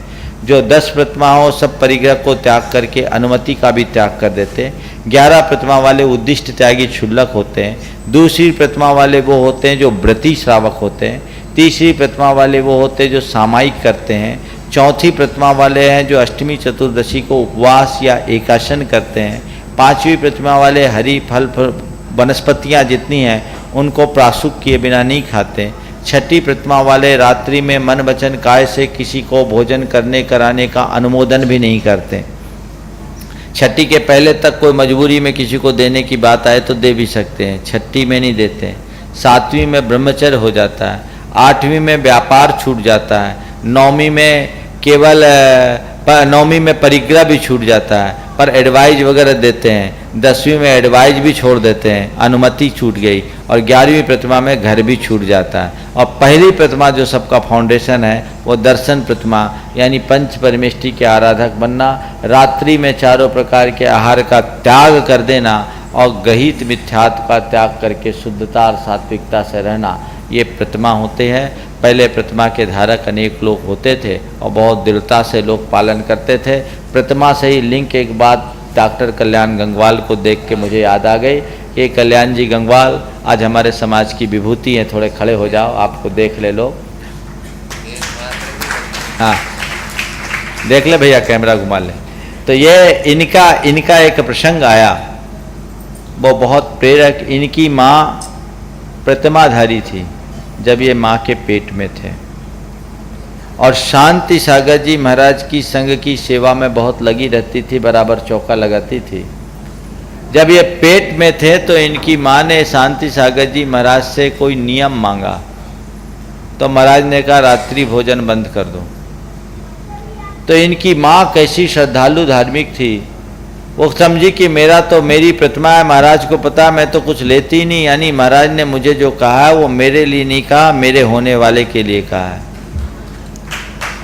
जो 10 प्रतिमाओं सब परिग्रह को त्याग करके अनुमति का भी त्याग कर देते हैं। 11 प्रतिमा वाले उद्दिष्ट त्यागी क्षुल्लक होते हैं। दूसरी प्रतिमा वाले वो होते हैं जो व्रती श्रावक होते हैं। तीसरी प्रतिमा वाले वो होते हैं जो सामायिक करते हैं। चौथी प्रतिमा वाले हैं जो अष्टमी चतुर्दशी को उपवास या एकाशन करते हैं। 5वीं प्रतिमा वाले हरी फल वनस्पतियाँ जितनी हैं उनको प्राशुक किए बिना नहीं खाते। 6ठी प्रतिमा वाले रात्रि में मन वचन काय से किसी को भोजन करने कराने का अनुमोदन भी नहीं करते। 6ठी के पहले तक कोई मजबूरी में किसी को देने की बात आए तो दे भी सकते हैं, 6ठी में नहीं देते हैं। 7वीं में ब्रह्मचर्य हो जाता है। 8वीं में व्यापार छूट जाता है। 9वीं में केवल 9वीं में परिग्रह भी छूट जाता है, पर एडवाइज वगैरह देते हैं। 10वीं में एडवाइज भी छोड़ देते हैं, अनुमति छूट गई। और 11वीं प्रतिमा में घर भी छूट जाता है। और पहली प्रतिमा जो सबका फाउंडेशन है वो दर्शन प्रतिमा, यानी पंच परमेष्टि के आराधक बनना, रात्रि में चारों प्रकार के आहार का त्याग कर देना और गहित मिथ्यात्व का त्याग करके शुद्धता और सात्विकता से रहना, ये प्रतिमा होते हैं। पहले प्रतिमा के धारक अनेक लोग होते थे और बहुत दृढ़ता से लोग पालन करते थे। प्रतिमा से ही लिंक एक बात डॉक्टर कल्याण गंगवाल को देख के मुझे याद आ गई कि कल्याण जी गंगवाल आज हमारे समाज की विभूति हैं। थोड़े खड़े हो जाओ, आपको देख ले लोग। हाँ देख ले भैया, कैमरा घुमा ले। तो ये इनका एक प्रसंग आया, वो बहुत प्रेरक। इनकी माँ प्रतिमाधारी थी जब ये माँ के पेट में थे, और शांति सागर जी महाराज की संघ की सेवा में बहुत लगी रहती थी, बराबर चौका लगाती थी। जब ये पेट में थे तो इनकी माँ ने शांति सागर जी महाराज से कोई नियम मांगा, तो महाराज ने कहा रात्रि भोजन बंद कर दो। तो इनकी माँ कैसी श्रद्धालु धार्मिक थी, वो समझी कि मेरी प्रतिमा है, महाराज को पता, मैं तो कुछ लेती नहीं, यानी महाराज ने मुझे जो कहा है वो मेरे लिए नहीं कहा, मेरे होने वाले के लिए कहा है।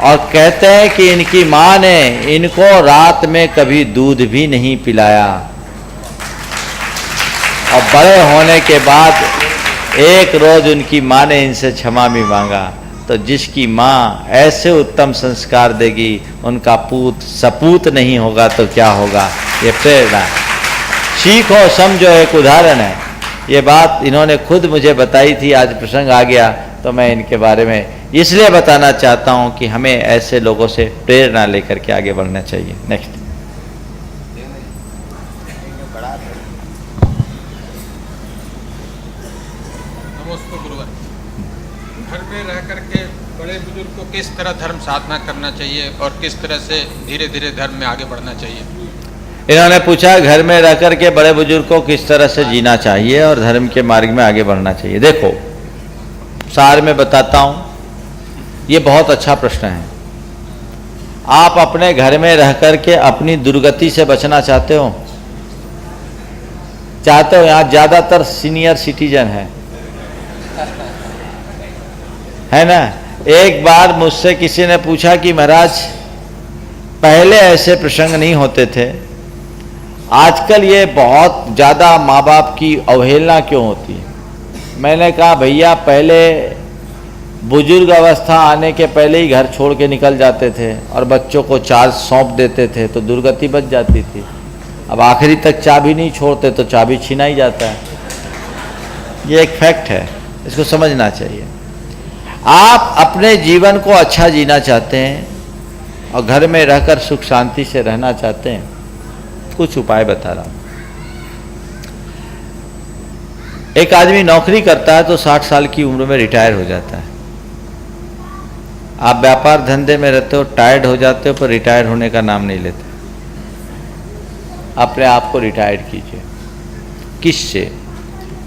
और कहते हैं कि इनकी माँ ने इनको रात में कभी दूध भी नहीं पिलाया। और बड़े होने के बाद एक रोज उनकी माँ ने इनसे क्षमा भी मांगा। तो जिसकी माँ ऐसे उत्तम संस्कार देगी, उनका पूत सपूत नहीं होगा तो क्या होगा। ये प्रेरणा सीखो समझो, एक उदाहरण है। ये बात इन्होंने खुद मुझे बताई थी, आज प्रसंग आ गया तो मैं इनके बारे में इसलिए बताना चाहता हूं कि हमें ऐसे लोगों से प्रेरणा लेकर के आगे बढ़ना चाहिए। नेक्स्ट। नमस्ते गुरुवर। घर में रह करके बड़े बुजुर्ग को किस तरह धर्म साधना करना चाहिए और किस तरह से धीरे धीरे धर्म में आगे बढ़ना चाहिए? इन्होंने पूछा घर में रह करके बड़े बुजुर्ग को किस तरह से जीना चाहिए और धर्म के मार्ग में आगे बढ़ना चाहिए। देखो सार में बताता हूं, ये बहुत अच्छा प्रश्न है। आप अपने घर में रह करके अपनी दुर्गति से बचना चाहते हो? यहाँ ज्यादातर सीनियर सिटीजन है ना, एक बार मुझसे किसी ने पूछा कि महाराज पहले ऐसे प्रसंग नहीं होते थे, आजकल ये बहुत ज़्यादा माँ बाप की अवहेलना क्यों होती है? मैंने कहा भैया पहले बुजुर्ग अवस्था आने के पहले ही घर छोड़ के निकल जाते थे और बच्चों को चार्ज सौंप देते थे तो दुर्गति बच जाती थी। अब आखिरी तक चाबी नहीं छोड़ते तो चाबी छीना ही जाता है। ये एक फैक्ट है, इसको समझना चाहिए। आप अपने जीवन को अच्छा जीना चाहते हैं और घर में रहकर सुख शांति से रहना चाहते हैं, कुछ उपाय बता रहा हूं। एक आदमी नौकरी करता है तो 60 साल की उम्र में रिटायर हो जाता है। आप व्यापार धंधे में रहते हो, टायर्ड हो जाते हो, पर रिटायर होने का नाम नहीं लेते। अपने आप को रिटायर कीजिए। किससे?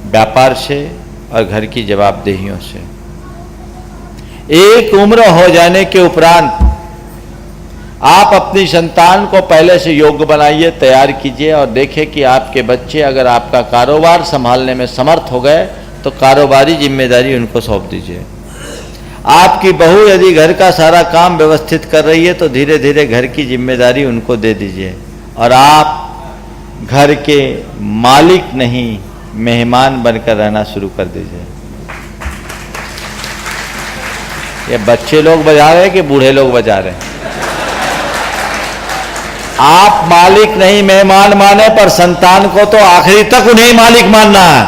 व्यापार से और घर की जवाबदेहियों से। एक उम्र हो जाने के उपरांत आप अपनी संतान को पहले से योग्य बनाइए, तैयार कीजिए और देखें कि आपके बच्चे अगर आपका कारोबार संभालने में समर्थ हो गए तो कारोबारी जिम्मेदारी उनको सौंप दीजिए। आपकी बहू यदि घर का सारा काम व्यवस्थित कर रही है तो धीरे धीरे घर की जिम्मेदारी उनको दे दीजिए और आप घर के मालिक नहीं मेहमान बनकर रहना शुरू कर दीजिए। ये बच्चे लोग बजा रहे हैं कि बूढ़े लोग बजा रहे हैं? आप मालिक नहीं मेहमान माने, पर संतान को तो आखिरी तक उन्हें मालिक मानना है।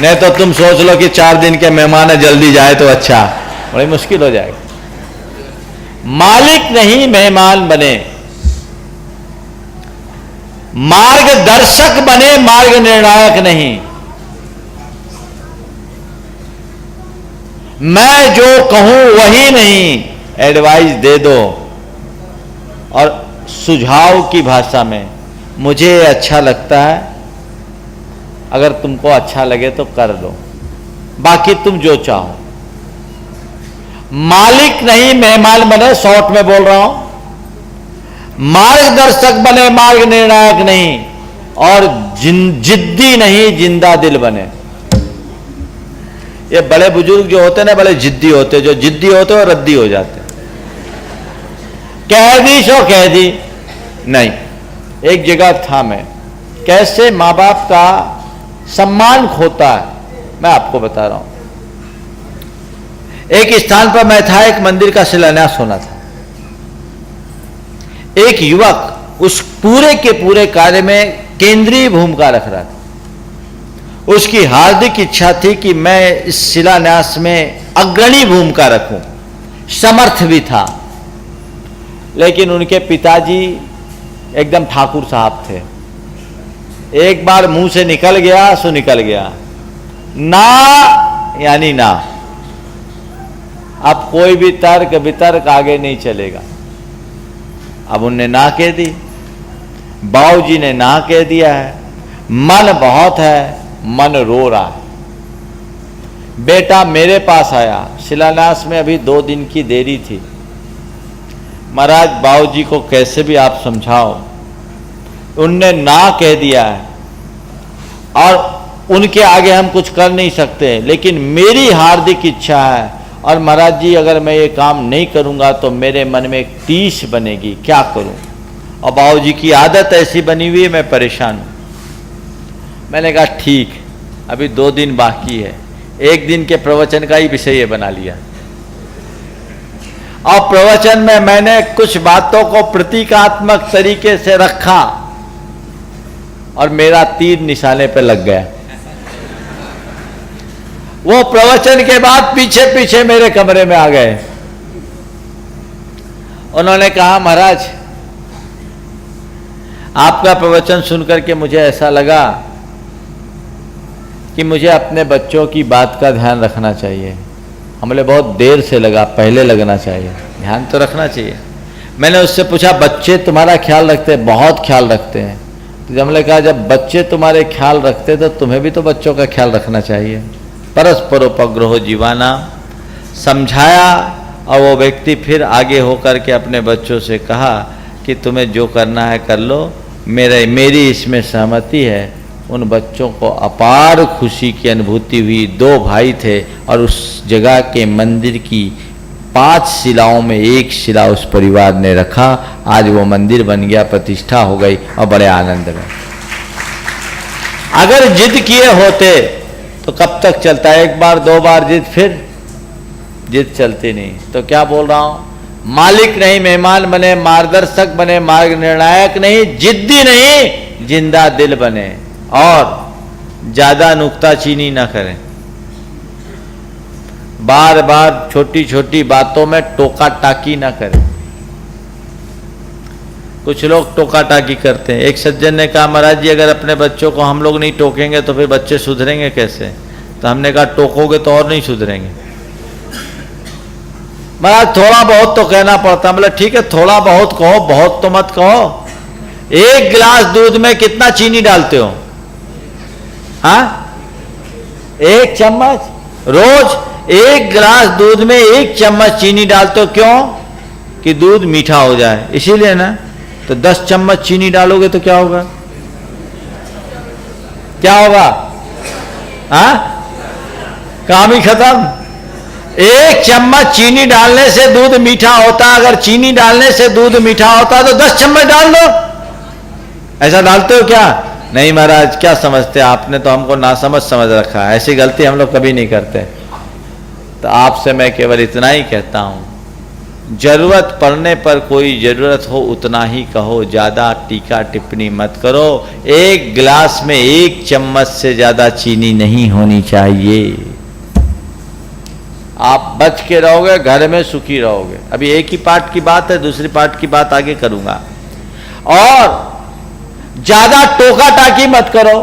नहीं तो तुम सोच लो कि 4 दिन के मेहमान है, जल्दी जाए तो अच्छा, बड़ी मुश्किल हो जाएगी। मालिक नहीं मेहमान बने, मार्गदर्शक बने, मार्ग निर्णायक नहीं। मैं जो कहूं वही नहीं, एडवाइस दे दो और सुझाव की भाषा में मुझे अच्छा लगता है, अगर तुमको अच्छा लगे तो कर लो, बाकी तुम जो चाहो। मालिक नहीं मेहमान बने, शॉर्ट में बोल रहा हूं। मार्गदर्शक बने, मार्ग निर्णायक नहीं, और जिद्दी नहीं जिंदा दिल बने। ये बड़े बुजुर्ग जो होते हैं ना, बड़े जिद्दी होते, जो जिद्दी होते हैं रद्दी हो जाते हैं। कह दी सो कह दी नहीं। एक जगह था मैं, कैसे माँ बाप का सम्मान खोता है मैं आपको बता रहा हूं। एक स्थान पर मैं था, एक मंदिर का शिलान्यास होना था। एक युवक उस पूरे के पूरे कार्य में केंद्रीय भूमिका रख रहा था। उसकी हार्दिक इच्छा थी कि मैं इस शिलान्यास में अग्रणी भूमिका रखूं, समर्थ भी था। लेकिन उनके पिताजी एकदम ठाकुर साहब थे। एक बार मुंह से निकल गया सो निकल गया, ना यानी ना। अब कोई भी तर्क वितर्क आगे नहीं चलेगा। अब उनने ना कह दी, बाबूजी ने ना कह दिया है। मन बहुत है, मन रो रहा है। बेटा मेरे पास आया, शिलान्यास में अभी 2 दिन की देरी थी। महाराज बाबूजी को कैसे भी आप समझाओ, उनने ना कह दिया है और उनके आगे हम कुछ कर नहीं सकते, लेकिन मेरी हार्दिक इच्छा है और महाराज जी अगर मैं ये काम नहीं करूंगा तो मेरे मन में एक टीस बनेगी, क्या करूं? और बाबूजी की आदत ऐसी बनी हुई है, मैं परेशान हूं। मैंने कहा ठीक, अभी 2 दिन बाकी है। 1 दिन के प्रवचन का ही विषय ये बना लिया और प्रवचन में मैंने कुछ बातों को प्रतीकात्मक तरीके से रखा और मेरा तीर निशाने पे लग गया। वो प्रवचन के बाद पीछे पीछे मेरे कमरे में आ गए। उन्होंने कहा महाराज आपका प्रवचन सुनकर के मुझे ऐसा लगा कि मुझे अपने बच्चों की बात का ध्यान रखना चाहिए। हमें बहुत देर से लगा, पहले लगना चाहिए, ध्यान तो रखना चाहिए। मैंने उससे पूछा बच्चे तुम्हारा ख्याल रखते हैं? बहुत ख्याल रखते हैं। तो हमने कहा जब बच्चे तुम्हारे ख्याल रखते तो तुम्हें भी तो बच्चों का ख्याल रखना चाहिए। परस्परोपग्रहो जीवाना समझाया और वो व्यक्ति फिर आगे होकर के अपने बच्चों से कहा कि तुम्हें जो करना है कर लो, मेरी इसमें सहमति है। उन बच्चों को अपार खुशी की अनुभूति हुई। 2 भाई थे और उस जगह के मंदिर की 5 शिलाओं में एक शिला उस परिवार ने रखा, आज वो मंदिर बन गया, प्रतिष्ठा हो गई और बड़े आनंद में। अगर जिद किए होते तो कब तक चलता? एक बार 2 बार जिद, फिर जिद चलती नहीं। तो क्या बोल रहा हूं, मालिक नहीं मेहमान बने, मार्गदर्शक बने, मार्ग निर्णायक नहीं, जिद्दी नहीं, जिंदा दिल बने, और ज्यादा नुक्ताचीनी ना करें। बार बार छोटी छोटी बातों में टोका टाकी ना करें। कुछ लोग टोका टाकी करते हैं। एक सज्जन ने कहा, महाराज जी अगर अपने बच्चों को हम लोग नहीं टोकेंगे तो फिर बच्चे सुधरेंगे कैसे? तो हमने कहा टोकोगे तो और नहीं सुधरेंगे। महाराज थोड़ा बहुत तो कहना पड़ता। मतलब ठीक है, थोड़ा बहुत कहो, बहुत तो मत कहो। 1 गिलास दूध में कितना चीनी डालते हो? हाँ, 1 चम्मच रोज। 1 गिलास दूध में 1 चम्मच चीनी डालते हो, क्यों? कि दूध मीठा हो जाए, इसीलिए ना। तो 10 चम्मच चीनी डालोगे तो क्या होगा? क्या होगा? हाँ, काम ही खत्म। 1 चम्मच चीनी डालने से दूध मीठा होता। अगर चीनी डालने से दूध मीठा होता तो 10 चम्मच डाल दो। ऐसा डालते हो क्या? नहीं महाराज, क्या समझते, आपने तो हमको नासमझ समझ रखा है। ऐसी गलती हम लोग कभी नहीं करते। तो आपसे मैं केवल इतना ही कहता हूं, जरूरत पड़ने पर कोई जरूरत हो उतना ही कहो, ज्यादा टीका टिप्पणी मत करो। 1 गिलास में 1 चम्मच से ज्यादा चीनी नहीं होनी चाहिए। आप बच के रहोगे, घर में सुखी रहोगे। अभी एक ही पार्ट की बात है, दूसरी पार्ट की बात आगे करूंगा। और ज्यादा टोका टाकी मत करो।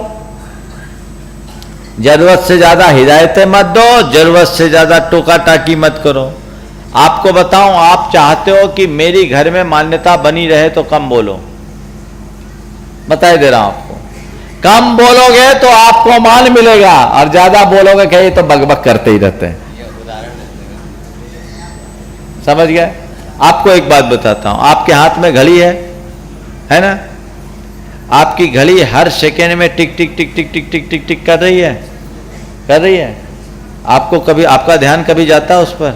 जरूरत से ज्यादा हिदायतें मत दो, जरूरत से ज्यादा टोका टाकी मत करो। आपको बताऊं, आप चाहते हो कि मेरी घर में मान्यता बनी रहे तो कम बोलो। बता दे रहा हूं आपको, कम बोलोगे तो आपको मान मिलेगा, और ज्यादा बोलोगे कि ये तो बकबक करते ही रहते हैं। समझ गए? आपको एक बात बताता हूं, आपके हाथ में घड़ी है ना? आपकी घड़ी हर सेकेंड में टिक टिक टिक टिक टिक टिक टिक टिक कर रही है, कर रही है। आपको कभी, आपका ध्यान कभी जाता है उस पर?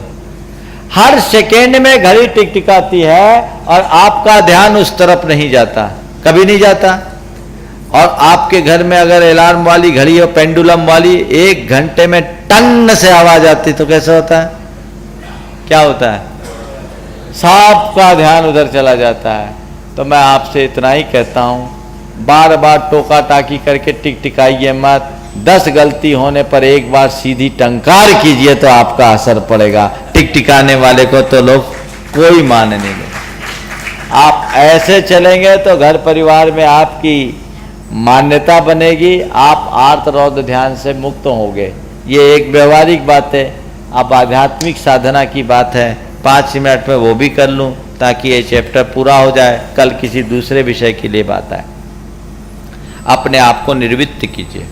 हर सेकेंड में घड़ी टिक टिकाती है और आपका ध्यान उस तरफ नहीं जाता, कभी नहीं जाता। और आपके घर में अगर अलार्म वाली घड़ी हो, पेंडुलम वाली, 1 घंटे में टन से आवाज आती तो कैसा होता है? क्या होता है? सबका ध्यान उधर चला जाता है। तो मैं आपसे इतना ही कहता हूं, बार बार टोका टाकी करके टिक टिकाइए मत। 10 गलती होने पर एक बार सीधी टंकार कीजिए तो आपका असर पड़ेगा। टिक टिकाने वाले को तो लोग कोई मान नहीं देंगे। आप ऐसे चलेंगे तो घर परिवार में आपकी मान्यता बनेगी, आप आर्त रौद्र ध्यान से मुक्त होंगे। ये एक व्यवहारिक बात है। अब आध्यात्मिक साधना की बात है, 5 मिनट में वो भी कर लूं ताकि ये चैप्टर पूरा हो जाए, कल किसी दूसरे विषय के लिए बात आए। अपने आप को निर्वृत्त कीजिए,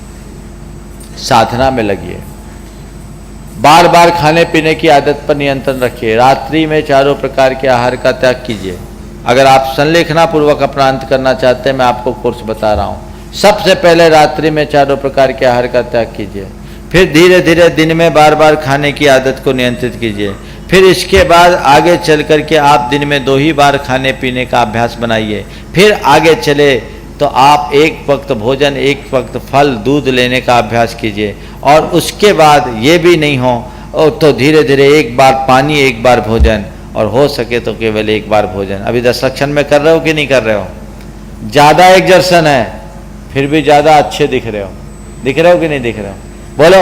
साधना में लगिए, बार बार खाने पीने की आदत पर नियंत्रण रखिए, रात्रि में 4 प्रकार के आहार का त्याग कीजिए। अगर आप संलेखना पूर्वक अपना अंत करना चाहते हैं, मैं आपको कोर्स बता रहा हूँ। सबसे पहले रात्रि में 4 प्रकार के आहार का त्याग कीजिए, फिर धीरे धीरे दिन में बार बार खाने की आदत को नियंत्रित कीजिए, फिर इसके बाद आगे चल कर के आप दिन में 2 ही बार खाने पीने का अभ्यास बनाइए। फिर आगे चले तो आप 1 वक्त भोजन, 1 वक्त फल, दूध लेने का अभ्यास कीजिए। और उसके बाद ये भी नहीं हो तो धीरे धीरे 1 बार पानी, 1 बार भोजन, और हो सके तो केवल 1 बार भोजन। अभी 10 सेक्शन में कर रहे हो कि नहीं कर रहे हो? ज़्यादा एग्जर्शन है, फिर भी ज़्यादा अच्छे दिख रहे हो। दिख रहे हो कि नहीं दिख रहे हो? बोलो।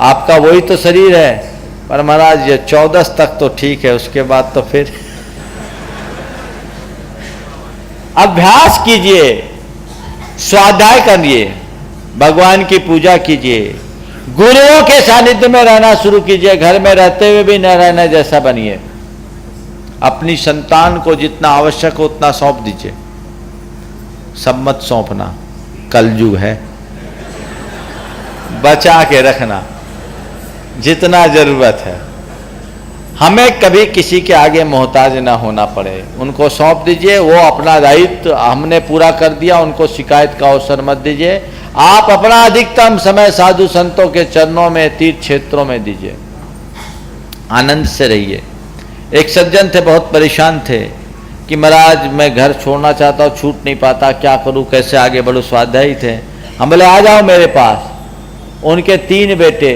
आपका वही तो शरीर है, पर महाराज ये 14 तक तो ठीक है, उसके बाद तो फिर अभ्यास कीजिए, स्वाध्याय करिए, भगवान की पूजा कीजिए, गुरुओं के सानिध्य में रहना शुरू कीजिए। घर में रहते हुए भी न रहने जैसा बनिए। अपनी संतान को जितना आवश्यक हो उतना सौंप दीजिए, सब मत सौंपना, कलयुग है। बचा के रखना जितना जरूरत है। हमें कभी किसी के आगे मोहताज ना होना पड़े, उनको सौंप दीजिए। वो अपना दायित्व हमने पूरा कर दिया, उनको शिकायत का अवसर मत दीजिए। आप अपना अधिकतम समय साधु संतों के चरणों में, तीर्थ क्षेत्रों में दीजिए। आनंद से रहिए। एक सज्जन थे, बहुत परेशान थे कि महाराज मैं घर छोड़ना चाहता हूँ, छूट नहीं पाता, क्या करूँ, कैसे आगे बढ़ूँ, स्वाध्यायी थे। हम बोले आ जाओ मेरे पास। उनके 3 बेटे,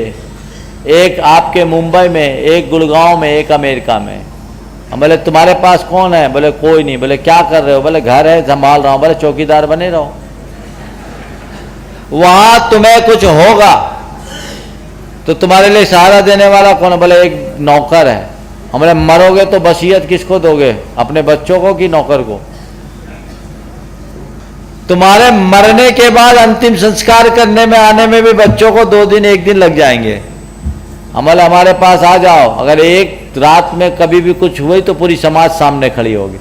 एक आपके मुंबई में, एक गुड़गांव में, एक अमेरिका में। हम बोले तुम्हारे पास कौन है? बोले कोई नहीं। बोले क्या कर रहे हो? बोले घर है, संभाल रहा हूँ। बोले चौकीदार बने रहो, वहां तुम्हें कुछ होगा तो तुम्हारे लिए सहारा देने वाला कौन है? बोले एक नौकर है। हम बोले मरोगे तो वसीयत किसको दोगे, अपने बच्चों को कि नौकर को? तुम्हारे मरने के बाद अंतिम संस्कार करने में आने में भी बच्चों को 2 दिन 1 दिन लग जाएंगे। हम बोले हमारे पास आ जाओ, अगर एक रात में कभी भी कुछ हुई तो पूरी समाज सामने खड़ी होगी,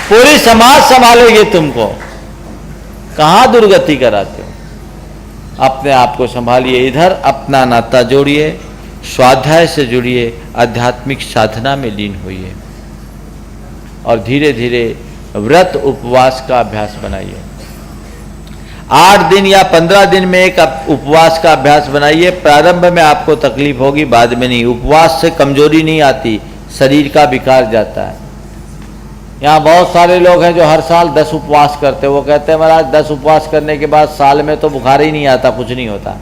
पूरी समाज संभालेगी तुमको। कहां दुर्गति कराते हो? अपने आप को संभालिए। इधर अपना नाता जोड़िए, स्वाध्याय से जुड़िए, आध्यात्मिक साधना में लीन होइए और धीरे धीरे व्रत उपवास का अभ्यास बनाइए। 8 दिन या 15 दिन में एक उपवास का अभ्यास बनाइए। प्रारंभ में आपको तकलीफ होगी, बाद में नहीं। उपवास से कमजोरी नहीं आती, शरीर का विकार जाता है। यहाँ बहुत सारे लोग हैं जो हर साल 10 उपवास करते हैं। वो कहते हैं महाराज 10 उपवास करने के बाद साल में तो बुखार ही नहीं आता, कुछ नहीं होता,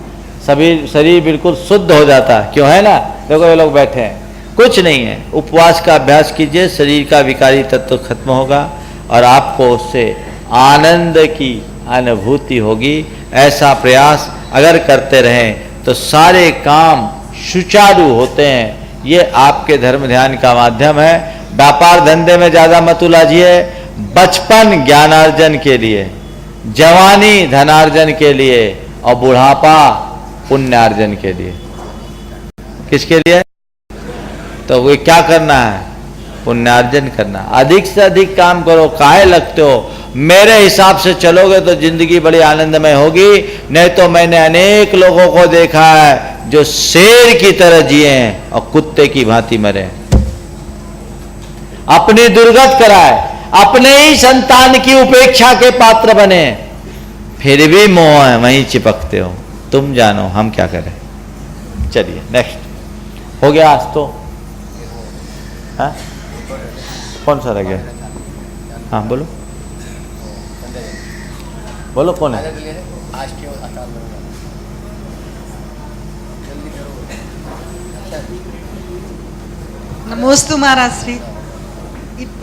सभी शरीर बिल्कुल शुद्ध हो जाता है। क्यों है ना? देखो ये लोग बैठे हैं, कुछ नहीं है। उपवास का अभ्यास कीजिए, शरीर का विकारी तत्व खत्म होगा और आपको उससे आनंद की अनुभूति होगी। ऐसा प्रयास अगर करते रहें तो सारे काम सुचारू होते हैं। ये आपके धर्म ध्यान का माध्यम है। व्यापार धंधे में ज़्यादा मत उलझिए। बचपन ज्ञानार्जन के लिए, जवानी धनार्जन के लिए और बुढ़ापा पुण्यार्जन के लिए। किसके लिए? तो वो क्या करना है? पुण्यार्जन करना। अधिक से अधिक काम करो। काहे लगते हो? मेरे हिसाब से चलोगे तो जिंदगी बड़ी आनंदमय होगी। नहीं तो मैंने अनेक लोगों को देखा है जो शेर की तरह जिए हैं और कुत्ते की भांति मरे, अपनी दुर्गत कराए, अपने ही संतान की उपेक्षा के पात्र बने, फिर भी मोह है, वहीं चिपकते हो। तुम जानो हम क्या करें। चलिए नेक्स्ट हो गया आज तो। हाँ? कौन सा रह गया? हाँ बोलो बोलो, कौन है? नमोस्तु महाराज श्री।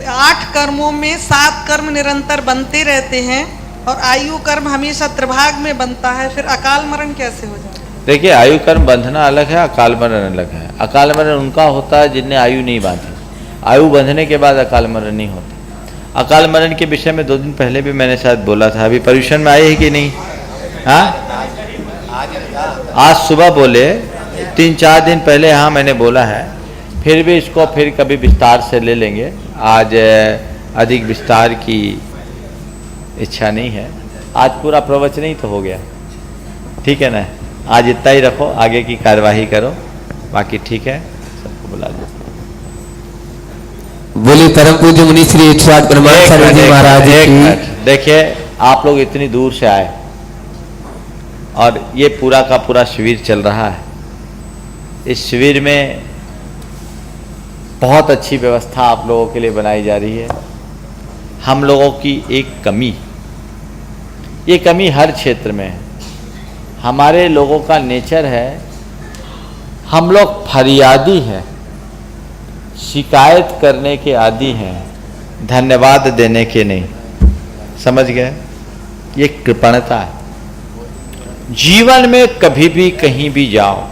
8 कर्मों में 7 कर्म निरंतर बनते रहते हैं और आयु कर्म हमेशा त्रिभाग में बनता है, फिर अकाल मरण कैसे हो जाता है? देखिए आयु कर्म बंधना अलग है, अकाल मरण अलग है। अकाल मरण उनका होता है जिनने आयु नहीं बांधी। आयु बंधने के बाद अकाल मरण नहीं होता। अकाल मरण के विषय में 2 दिन पहले भी मैंने शायद बोला था। अभी पर्यूषण में आए हैं कि नहीं? हाँ, आज सुबह बोले, 3-4 दिन पहले हाँ मैंने बोला है। फिर भी इसको फिर कभी विस्तार से ले लेंगे। आज अधिक विस्तार की इच्छा नहीं है। आज पूरा प्रवचन ही तो हो गया, ठीक है ना? आज इतना ही रखो, आगे की कार्यवाही करो, बाकी ठीक है। सबको बुला लो। बोले परम पूज्य मुनि श्री 108 परमानंद जी महाराज की। देखिए आप लोग इतनी दूर से आए और ये पूरा का पूरा शिविर चल रहा है। इस शिविर में बहुत अच्छी व्यवस्था आप लोगों के लिए बनाई जा रही है। हम लोगों की एक कमी, ये कमी हर क्षेत्र में है। हमारे लोगों का नेचर है, हम लोग फरियादी हैं, शिकायत करने के आदी हैं, धन्यवाद देने के नहीं। समझ गए? ये कृपणता है। जीवन में कभी भी कहीं भी जाओ,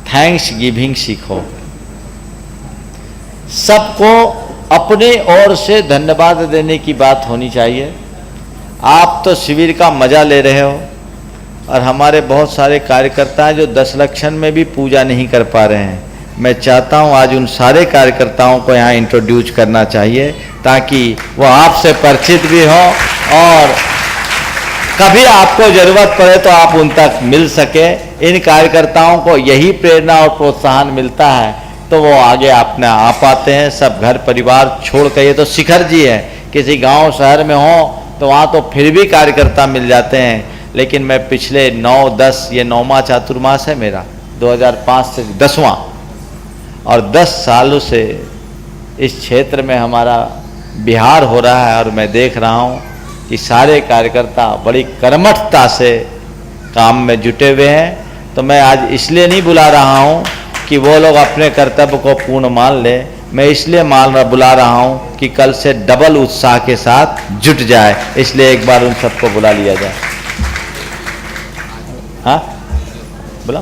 थैंक्स गिविंग सीखो। सबको अपने ओर से धन्यवाद देने की बात होनी चाहिए। आप तो शिविर का मजा ले रहे हो और हमारे बहुत सारे कार्यकर्ता हैं जो 10 लक्षण में भी पूजा नहीं कर पा रहे हैं। मैं चाहता हूं आज उन सारे कार्यकर्ताओं को यहाँ इंट्रोड्यूस करना चाहिए ताकि वो आपसे परिचित भी हो और कभी आपको जरूरत पड़े तो आप उन तक मिल सके। इन कार्यकर्ताओं को यही प्रेरणा और प्रोत्साहन मिलता है तो वो आगे अपने आ पाते हैं। सब घर परिवार छोड़ कर, ये तो शिखर जी है, किसी गांव शहर में हो तो वहाँ तो फिर भी कार्यकर्ता मिल जाते हैं, लेकिन मैं पिछले 9-10, ये 9वां चातुर्मास है मेरा, 2005 से 10वां, और 10 सालों से इस क्षेत्र में हमारा बिहार हो रहा है और मैं देख रहा हूँ कि सारे कार्यकर्ता बड़ी कर्मठता से काम में जुटे हुए हैं। तो मैं आज इसलिए नहीं बुला रहा हूँ कि वो लोग अपने कर्तव्य को पूर्ण मान लें, मैं इसलिए बुला रहा हूँ कि कल से डबल उत्साह के साथ जुट जाए, इसलिए एक बार उन सबको बुला लिया जाए। हाँ, बुला